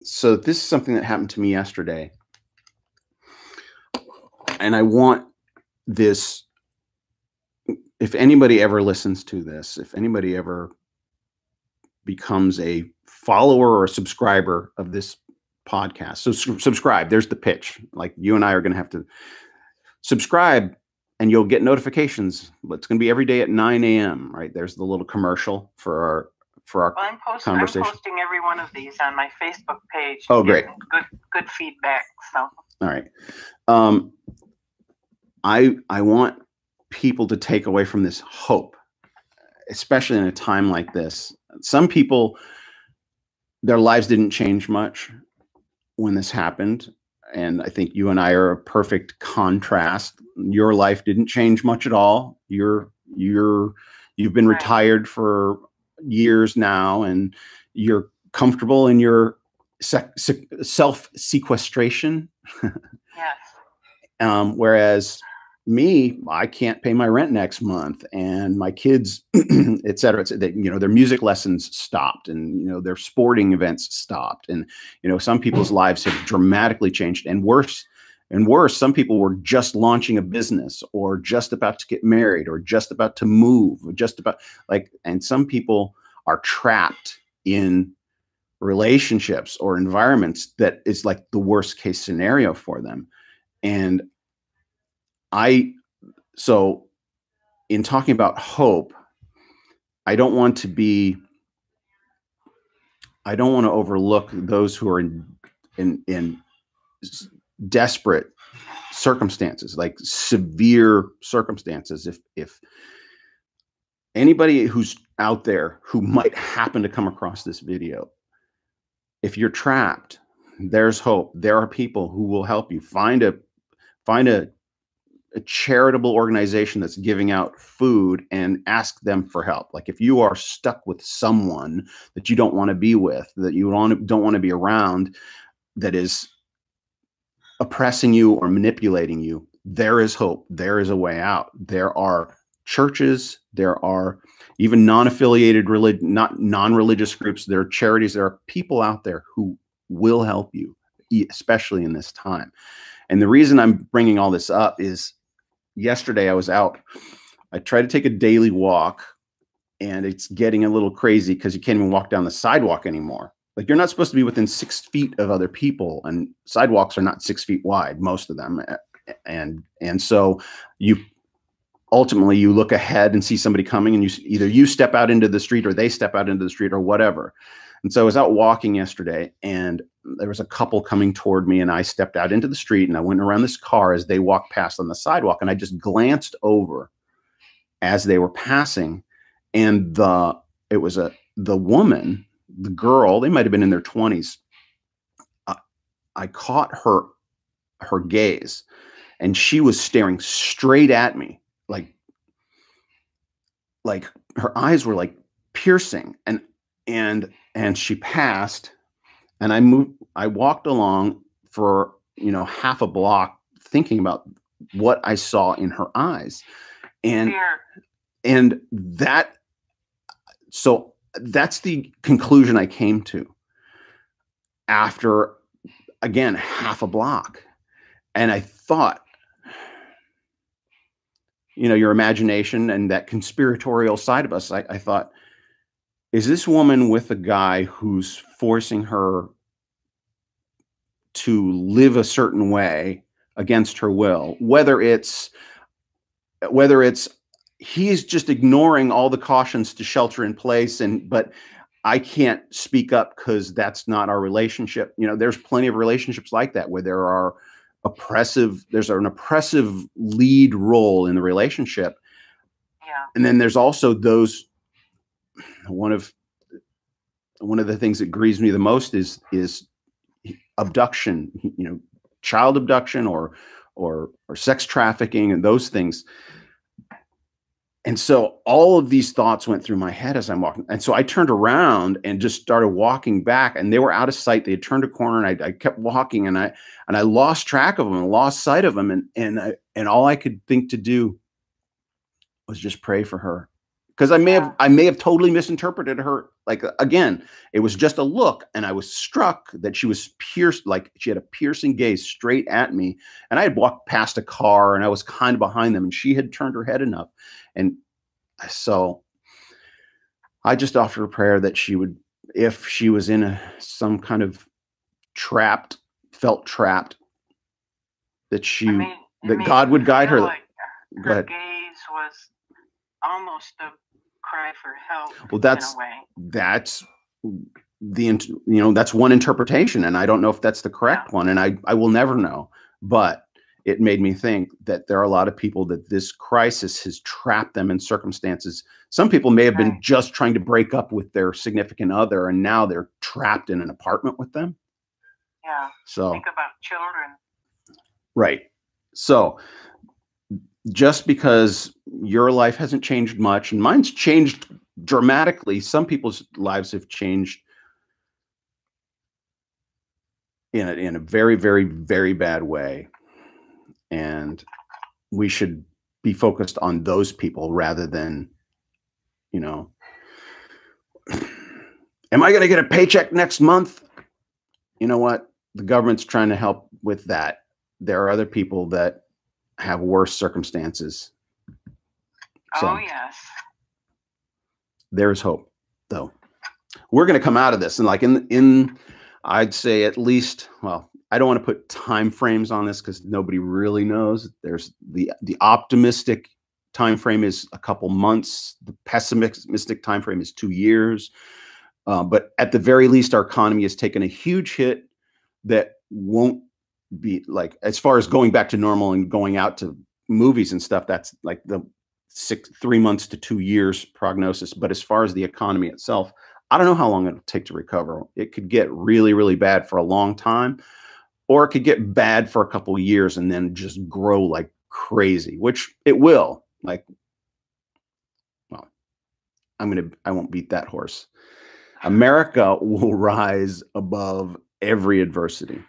So this is something that happened to me yesterday, and I want this. If anybody ever listens to this, if anybody ever becomes a follower or a subscriber of this podcast, so subscribe. There's the pitch. Like, you and I are going to have to subscribe, and you'll get notifications. It's going to be every day at 9 a.m. Right? There's the little commercial for our Well, I'm conversation. posting every one of these on my Facebook page. Oh, great. Good feedback. So All right. I want people to take away from this hope, especially in a time like this. Some people, their lives didn't change much when this happened. And I think you and I are a perfect contrast. Your life didn't change much at all. You've been retired for years now, and you're comfortable in your self-sequestration. yes. Whereas me, I can't pay my rent next month, and my kids, et cetera, their music lessons stopped, and their sporting events stopped, and some people's lives have dramatically changed, and worse, some people were just launching a business, or just about to get married, or just about to move, or just about and some people are trapped in relationships or environments that is like the worst case scenario for them. And so in talking about hope, I don't want to overlook those who are in desperate circumstances, like severe circumstances. If anybody who's out there who might happen to come across this video, if you're trapped, there's hope. There are people who will help you. Find a charitable organization that's giving out food and ask them for help. Like, if you are stuck with someone that you don't want to be with, that you don't want to be around, that is oppressing you or manipulating you, there is hope. There is a way out. There are churches, there are even non-affiliated non-religious groups, there are charities, there are people out there who will help you, especially in this time. And the reason I'm bringing all this up is yesterday I was out. I tried to take a daily walk, and it's getting a little crazy because you can't even walk down the sidewalk anymore. Like, you're not supposed to be within 6 feet of other people, and sidewalks are not 6 feet wide, most of them. And so you look ahead and see somebody coming, and you step out into the street, or they step out into the street, or whatever. And so I was out walking yesterday, and there was a couple coming toward me, and I stepped out into the street, and I went around this car as they walked past on the sidewalk, and I just glanced over as they were passing, and the woman, the girl, they might have been in their 20s. I caught her gaze, and she was staring straight at me, like her eyes were like piercing, and she passed, and I walked along for half a block thinking about what I saw in her eyes, and that's the conclusion I came to after, again, half a block. And I thought, your imagination and that conspiratorial side of us, I thought, is this woman with a guy who's forcing her to live a certain way against her will, whether it's he's just ignoring all the cautions to shelter in place, but I can't speak up because that's not our relationship. There's plenty of relationships like that where there's an oppressive lead role in the relationship. Yeah. And then there's also those, one of the things that grieves me the most is abduction, child abduction or sex trafficking and those things. And so all of these thoughts went through my head as I'm walking. And so I turned around and just started walking back, and they were out of sight. They had turned a corner, and I kept walking, and I lost track of them and lost sight of them. And all I could think to do was just pray for her, because I may have totally misinterpreted her. Like, again, it was just a look, and I was struck that she was pierced, like she had a piercing gaze straight at me. And I had walked past a car, and I was kind of behind them, and she had turned her head enough. And so I just offered a prayer that she would, if she was in some kind of felt trapped, that God would guide her. Like her gaze was almost a cry for help. Well, that's that's one interpretation, and I don't know if that's the correct one, and I will never know. But it made me think that there are a lot of people that this crisis has trapped them in circumstances. Some people may have been just trying to break up with their significant other, and now they're trapped in an apartment with them. Yeah. So think about children. Right. So just because your life hasn't changed much, and mine's changed dramatically, some people's lives have changed in a very, very, very bad way. And we should be focused on those people rather than, am I going to get a paycheck next month? You know what? The government's trying to help with that. There are other people that have worse circumstances. So, oh, yes. There's hope, though. We're going to come out of this, and like I'd say at least, well, I don't want to put time frames on this because nobody really knows. There's the optimistic time frame is a couple months. The pessimistic time frame is 2 years. But at the very least, our economy has taken a huge hit that won't be like, as far as going back to normal and going out to movies and stuff, that's like the 3 months to 2 years prognosis. But as far as the economy itself, I don't know how long it'll take to recover. It could get really, really bad for a long time, or it could get bad for a couple of years and then just grow like crazy, which it will. Like, well, I won't beat that horse. America will rise above every adversity.